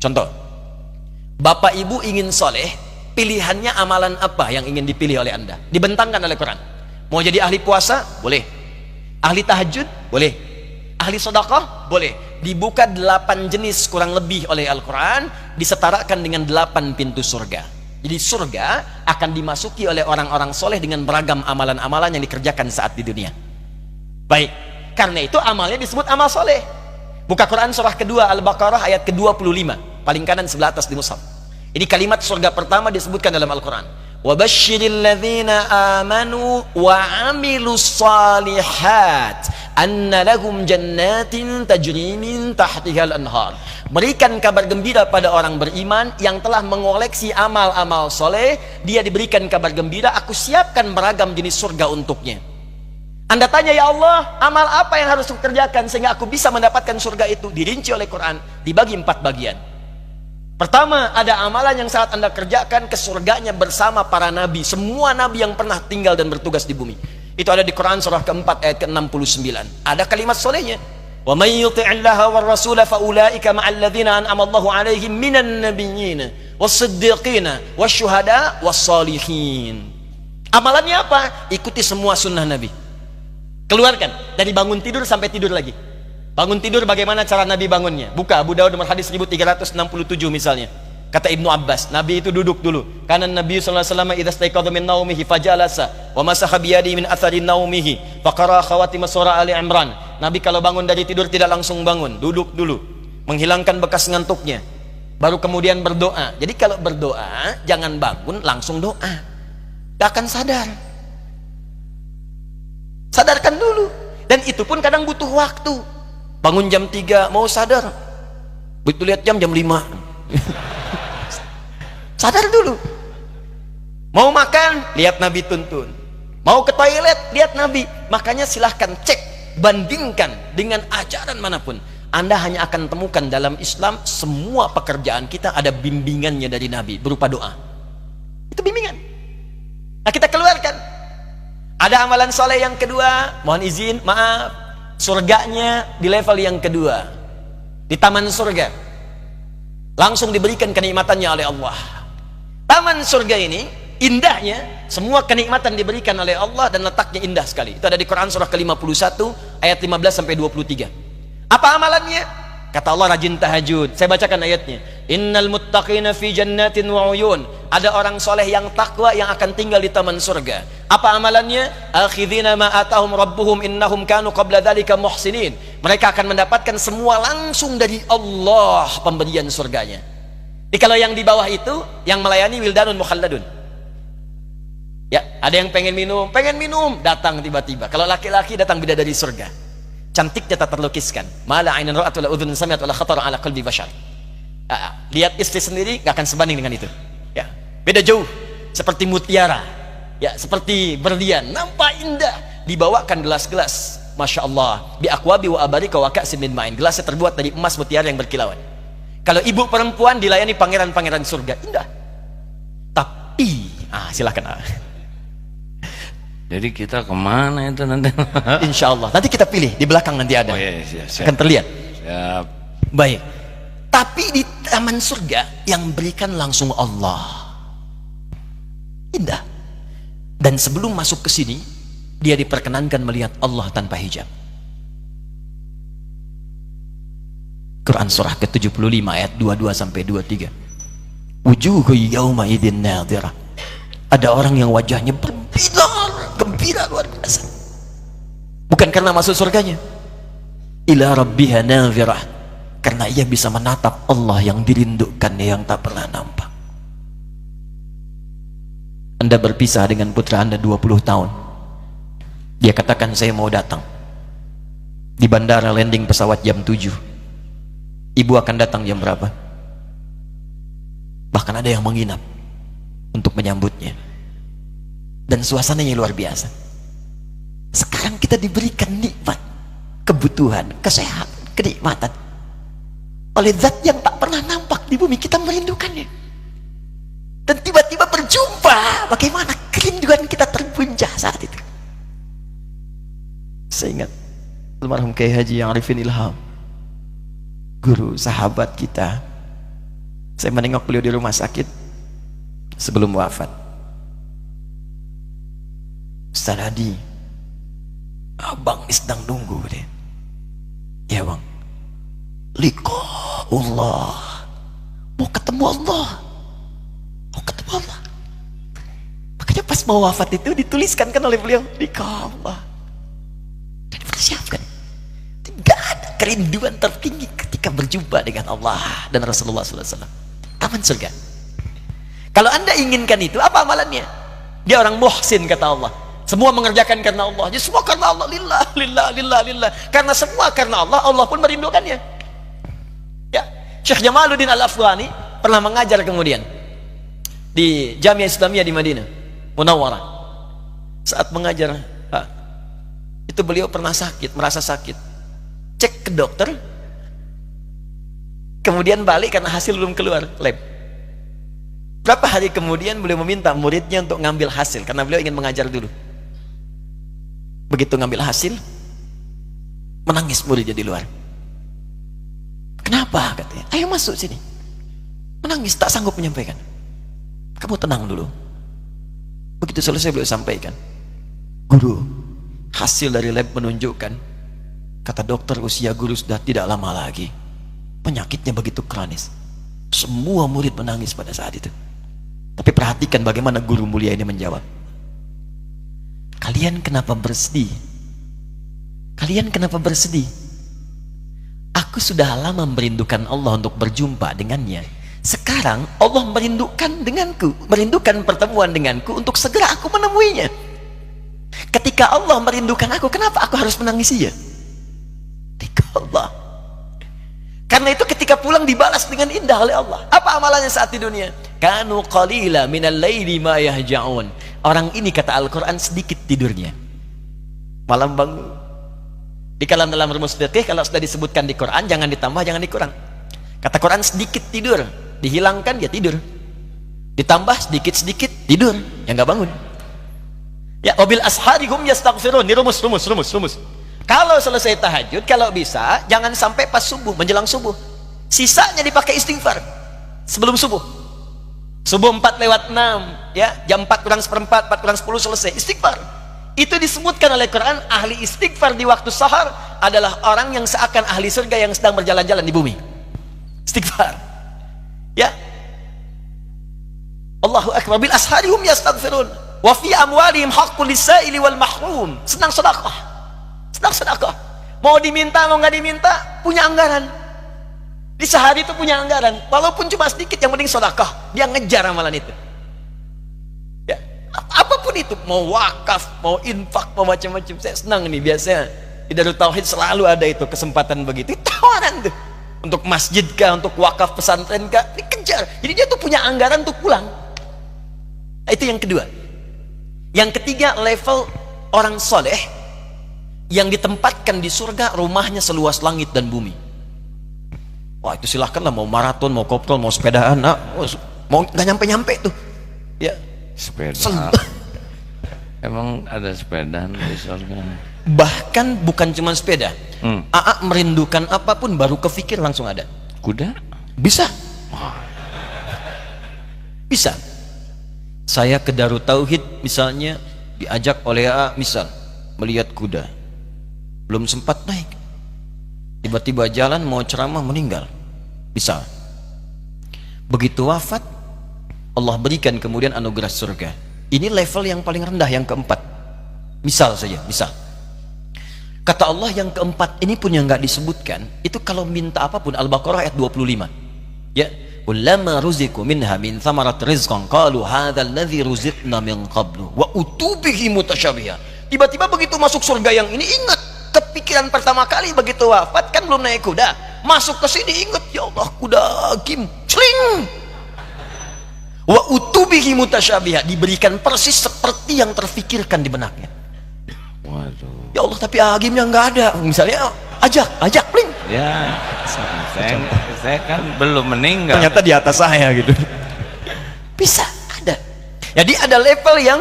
Contoh, bapak ibu ingin soleh, pilihannya amalan apa yang ingin dipilih oleh anda? Dibentangkan oleh Quran. Mau jadi ahli puasa? Boleh. Ahli tahajud? Boleh. Ahli sedekah? Boleh. Dibuka 8 jenis kurang lebih oleh Al-Quran, disetarakan dengan 8 pintu surga. Jadi surga akan dimasuki oleh orang-orang soleh dengan beragam amalan-amalan yang dikerjakan saat di dunia. Baik, karena itu amalnya disebut amal soleh. Buka Quran surah kedua Al-Baqarah ayat ke-25, paling kanan sebelah atas di mushaf. Ini kalimat surga pertama disebutkan dalam Al-Quran. Wabashshiril ladzina amanu wa amilus salihat anna lahum jannatin tajri min tahtihal anhar. Berikan kabar gembira pada orang beriman yang telah mengoleksi amal-amal soleh. Dia diberikan kabar gembira, aku siapkan beragam jenis surga untuknya. Anda tanya, ya Allah, amal apa yang harus aku kerjakan sehingga aku bisa mendapatkan surga itu? Dirinci oleh Quran, dibagi 4 bagian. Pertama, ada amalan yang saat Anda kerjakan ke surganya bersama para nabi, semua nabi yang pernah tinggal dan bertugas di bumi. Itu ada di Quran surah keempat ayat ke-69. Ada kalimat solehnya. Wa may yuti'illaha war rasula fa ulaika ma'al ladzina an'ama Allahu 'alaihim minan nabiyyin was-siddiqina wasyuhada was-shalihin. Amalannya apa? Ikuti semua sunnah Nabi. Keluarkan dari bangun tidur sampai tidur lagi. Bangun tidur bagaimana cara Nabi bangunnya? Buka Abu Dawud nomor hadis 1367 misalnya. Kata Ibnu Abbas, Nabi itu duduk dulu. Karena Nabi sallallahu alaihi wasallam idza staiqadha min naumihi fajalasa wa masaha bi yadihi min athari naumihi faqara khawatim surah Ali Imran. Nabi kalau bangun dari tidur tidak langsung bangun, duduk dulu, menghilangkan bekas ngantuknya, baru kemudian berdoa. Jadi kalau berdoa jangan bangun langsung doa, gak akan sadar. Sadarkan dulu. Dan itu pun kadang butuh waktu. Bangun jam 3 mau sadar, begitu lihat jam 5 sadar dulu. Mau makan, lihat Nabi tuntun. Mau ke toilet, lihat Nabi. Makanya silahkan cek, bandingkan dengan ajaran manapun. Anda hanya akan temukan dalam Islam semua pekerjaan kita ada bimbingannya dari Nabi berupa doa. Itu bimbingan. Nah, kita keluarkan. Ada amalan soleh yang kedua, mohon izin, maaf, surganya di level yang kedua, di taman surga, langsung diberikan kenikmatannya oleh Allah. Taman surga ini indahnya, semua kenikmatan diberikan oleh Allah dan letaknya indah sekali. Itu ada di Quran surah ke-51 ayat 15 sampai 23. Apa amalannya? Kata Allah, rajin tahajud. Saya bacakan ayatnya. Innal muttaqina fi jannatin wa uyun. Ada orang soleh yang takwa yang akan tinggal di taman surga. Apa amalannya? Akhidhina ma atahum rabbuhum innahum kanu qabla dzalika muhsinin. Mereka akan mendapatkan semua langsung dari Allah pemberian surganya. Jadi kalau yang di bawah itu yang melayani wildanun mukhalladun. Ya, ada yang pengen minum, datang tiba-tiba. Kalau laki-laki datang bidadari surga. Cantiknya tak terlukiskan. Mala ainun ra'at wala udhun sami'at wala khatara ala qalbi bashar. Lihat istri sendiri gak akan sebanding dengan itu. Ya, beda jauh. Seperti mutiara. Ya, seperti berlian, nampak indah. Dibawakan gelas-gelas, masya Allah, bi aqwabi wa abarika wa ka'sin min ma'in. Gelasnya terbuat dari emas mutiara yang berkilauan. Kalau ibu perempuan dilayani pangeran-pangeran surga, indah. Tapi, silakan. Jadi kita kemana itu nanti? Insya Allah, nanti kita pilih di belakang nanti ada. Oh, iya, siap. Akan terlihat. Siap. Baik. Tapi di taman surga yang berikan langsung Allah. Indah. Dan sebelum masuk ke sini, dia diperkenankan melihat Allah tanpa hijab. Quran surah ke-75 ayat 22 sampai 23. Wujuhu yawma idzin nadhirah. Ada orang yang wajahnya berbinar, gembira luar biasa. Bukan karena masuk surganya. Ila rabbiha nadhirah. Karena ia bisa menatap Allah yang dirindukan, yang tak pernah nampak. Anda berpisah dengan putra Anda 20 tahun. Dia katakan, saya mau datang. Di bandara landing pesawat jam 7. Ibu akan datang jam berapa? Bahkan ada yang menginap untuk menyambutnya. Dan suasananya luar biasa. Sekarang kita diberikan nikmat, kebutuhan, kesehatan, kenikmatan oleh zat yang tak pernah nampak di bumi. Kita merindukannya. Dan tiba-tiba berjumpa. Bagaimana kerinduan kita terbuncah saat itu. Saya ingat almarhum Kiai Haji Arifin Ilham, guru sahabat kita, Saya menengok beliau di rumah sakit sebelum wafat. Ustaz Hadi, abang sedang nunggu deh. Ya bang, liqa'ullah, mau ketemu Allah, mau ketemu Allah. Makanya pas mau wafat itu dituliskan kan oleh beliau, liqa'ullah, dan dipersiapkan. Tidak ada kerinduan tertinggi ketika berjumpa dengan Allah dan Rasulullah SAW. Taman surga. Kalau anda inginkan itu, apa amalannya? Dia orang muhsin, kata Allah. Semua mengerjakan karena Allah. Jadi semua karena Allah. Lillah, lillah, lillah, lillah. Karena semua karena Allah, Allah pun merindukannya. Ya, Syekh Jamaluddin Al-Afghani pernah mengajar kemudian di Jamiah Islamiyah di Madinah Munawwarah. Saat mengajar, itu beliau pernah sakit, merasa sakit. Cek ke dokter, kemudian balik karena hasil belum keluar lab. Berapa hari kemudian beliau meminta muridnya untuk ngambil hasil karena beliau ingin mengajar dulu. Begitu ngambil hasil, menangis muridnya di luar. Kenapa? Katanya, ayo masuk sini. Menangis, tak sanggup menyampaikan. Kamu tenang dulu. Begitu selesai beliau sampaikan, guru, hasil dari lab menunjukkan, kata dokter, usia guru sudah tidak lama lagi. Penyakitnya begitu kronis. Semua murid menangis pada saat itu. Tapi perhatikan bagaimana guru mulia ini menjawab. Kalian kenapa bersedih? Kalian kenapa bersedih? Aku sudah lama merindukan Allah untuk berjumpa dengannya. Sekarang Allah merindukan denganku, merindukan pertemuan denganku untuk segera aku menemuinya. Ketika Allah merindukan aku, kenapa aku harus menangisi ya? Allah. Karena itu ketika pulang dibalas dengan indah oleh Allah. Apa amalannya saat di dunia? Kanu qalila minal laili ma yahja'un. Orang ini, kata Al-Quran, sedikit tidurnya, malam bangun. Di dalam rumus fikih, kalau sudah disebutkan di Quran, jangan ditambah, jangan dikurang. Kata Quran, sedikit tidur, dihilangkan dia tidur, ditambah sedikit-sedikit tidur, yang nggak bangun. Ya, wabil asharihum yastaghfirun. Ini rumus. Kalau selesai tahajud, kalau bisa jangan sampai pas subuh, menjelang subuh. Sisanya dipakai istighfar sebelum subuh. Subuh 4:06, ya, jam 4:4, 4:10 selesai istighfar. Itu disebutkan oleh Quran, ahli istighfar di waktu sahar adalah orang yang seakan ahli surga yang sedang berjalan-jalan di bumi. Istighfar. Ya. Allahu akbar, bil asharihum yastaghfirun. Wa fi amwalihim haqqul lis-sa'ili wal mahrum. Senang sedekah. Sedang sedekah, mau diminta mau nggak diminta, punya anggaran. Di sehari itu punya anggaran, walaupun cuma sedikit, yang penting sedekah. Dia ngejar amalan itu. Ya, apapun itu, mau wakaf, mau infak, mau macam-macam. Saya senang nih, biasanya di Darut Tauhid selalu ada itu kesempatan begitu, tawaran tuh untuk masjid kah, untuk wakaf pesantren kah, dikejar. Jadi dia tuh punya anggaran untuk pulang. Nah, itu yang kedua. Yang ketiga, level orang soleh yang ditempatkan di surga, rumahnya seluas langit dan bumi. Wah, itu silahkanlah, mau maraton, mau kopdol, mau sepedaan, mau nggak nyampe-nyampe tuh. Ya, sepeda. Emang ada sepedaan di surga? Bahkan bukan cuma sepeda. AA merindukan apapun baru kepikir langsung ada. Kuda? Bisa. Bisa. Saya ke Darut Tauhid misalnya, diajak oleh AA misal melihat kuda, belum sempat naik, tiba-tiba jalan mau ceramah meninggal, bisa. Begitu wafat, Allah berikan kemudian anugerah surga. Ini level yang paling rendah, yang keempat. Misal saja, misal. Kata Allah yang keempat ini pun yang nggak disebutkan, itu kalau minta apapun. Al-Baqarah ayat 25. Ya, kullama ruziqu minha min thamarat rizqan qalu hadzal ladzi ruziqna min qablu wa utubihi mutasyabiha. Tiba-tiba begitu masuk surga yang ini, ingat kepikiran pertama kali begitu wafat, kan belum naik kuda, masuk ke sini ingat, ya Allah, kuda kim celing. Wa utubihi mutasyabiha, diberikan persis seperti yang terfikirkan di benaknya. Waduh. Ya Allah, tapi agimnya nggak ada. Misalnya ajak pling. Ya, saya kan belum meninggal. Ternyata di atas saya gitu. Bisa ada. Jadi ada level yang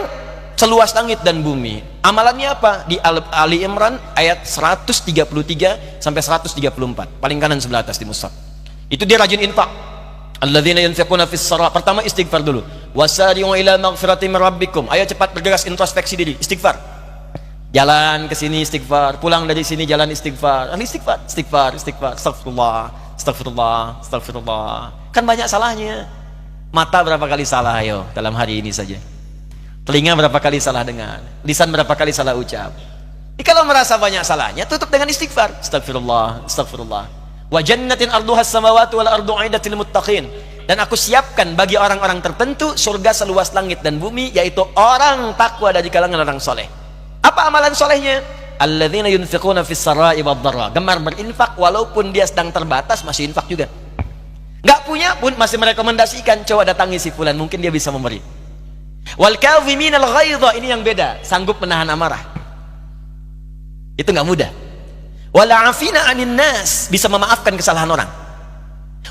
seluas langit dan bumi. Amalannya apa? Di Ali Imran ayat 133 sampai 134. Paling kanan sebelah atas di mushaf. Itu dia rajin infak. Alladzina yunfiquna fis saraa. Pertama istighfar dulu. Wasari'u ila maghfiratin min rabbikum. Ayo cepat bergegas introspeksi diri, istighfar. Jalan ke sini istighfar, pulang dari sini jalan istighfar. Istighfar, istighfar, istighfar. Astagfirullah, astagfirullah, astagfirullah. Kan banyak salahnya. Mata berapa kali salah ayo dalam hari ini saja. Telinga berapa kali salah dengar, lisan berapa kali salah ucap. Kalau merasa banyak salahnya, tutup dengan istighfar. Astagfirullah, astagfirullah. Wa jannatin arduhas samawati wal ardu 'iddatil muttaqin. Dan aku siapkan bagi orang-orang tertentu surga seluas langit dan bumi, yaitu orang takwa dari kalangan orang soleh. Apa amalan solehnya? Alladzina yunfiquna fis sarai wad dharra. Gemar berinfak walaupun dia sedang terbatas, masih infak juga. Enggak punya pun masih merekomendasikan, coba datangi si fulan, mungkin dia bisa memberi. Wal kadhiminal ghaidha, ini yang beda, sanggup menahan amarah. Itu enggak mudah. Wal 'afina 'anil nas, bisa memaafkan kesalahan orang.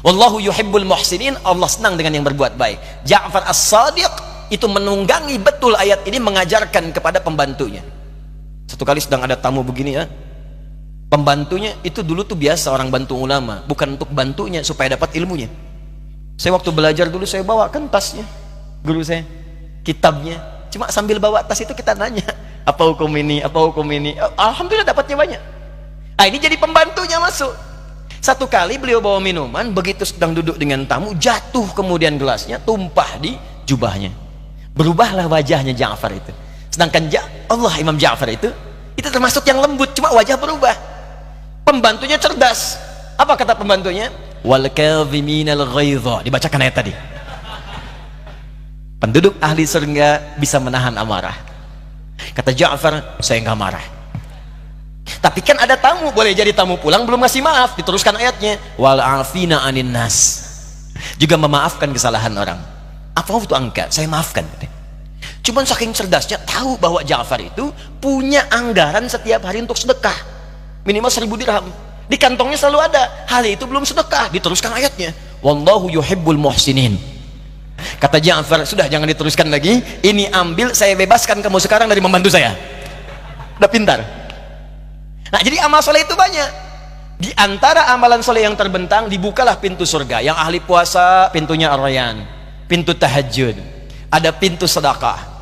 Wallahu yuhibbul muhsinin, Allah senang dengan yang berbuat baik. Ja'far As-Shadiq itu menunggangi betul ayat ini, mengajarkan kepada pembantunya. Satu kali sedang ada tamu begini ya, pembantunya itu dulu tuh biasa orang bantu ulama, bukan untuk bantunya supaya dapat ilmunya. Saya waktu belajar dulu saya bawakan tasnya guru saya, kitabnya, cuma sambil bawa tas itu kita nanya, apa hukum ini, apa hukum ini. Alhamdulillah dapatnya banyak. Ini jadi pembantunya masuk. Satu kali beliau bawa minuman, begitu sedang duduk dengan tamu, jatuh kemudian gelasnya tumpah di jubahnya. Berubahlah wajahnya Ja'far itu. Sedangkan Allah Imam Ja'far itu termasuk yang lembut, cuma wajah berubah. Pembantunya cerdas. Apa kata pembantunya? Wal kadhiminal ghaidha. Dibacakan ayat tadi. Penduduk ahli surga bisa menahan amarah. Kata Ja'far, saya nggak marah. Tapi kan ada tamu, boleh jadi tamu pulang belum ngasih maaf. Diteruskan ayatnya, wal afina 'anin nas. Juga memaafkan kesalahan orang. Apa itu angka? Saya maafkan. Cuman saking cerdasnya tahu bahwa Ja'far itu punya anggaran setiap hari untuk sedekah minimal 1000 dirham. Di kantongnya selalu ada. Hal itu belum sedekah. Diteruskan ayatnya, wallahu yuhibbul muhsinin. Kata Ja'far, sudah jangan diteruskan lagi. Ini ambil, saya bebaskan kamu sekarang dari membantu saya. Udah pintar. Nah, jadi amal soleh itu banyak. Di antara amalan soleh yang terbentang, dibukalah pintu surga. Yang ahli puasa, pintunya Ar-Rayyan. Pintu tahajud. Ada pintu sedekah.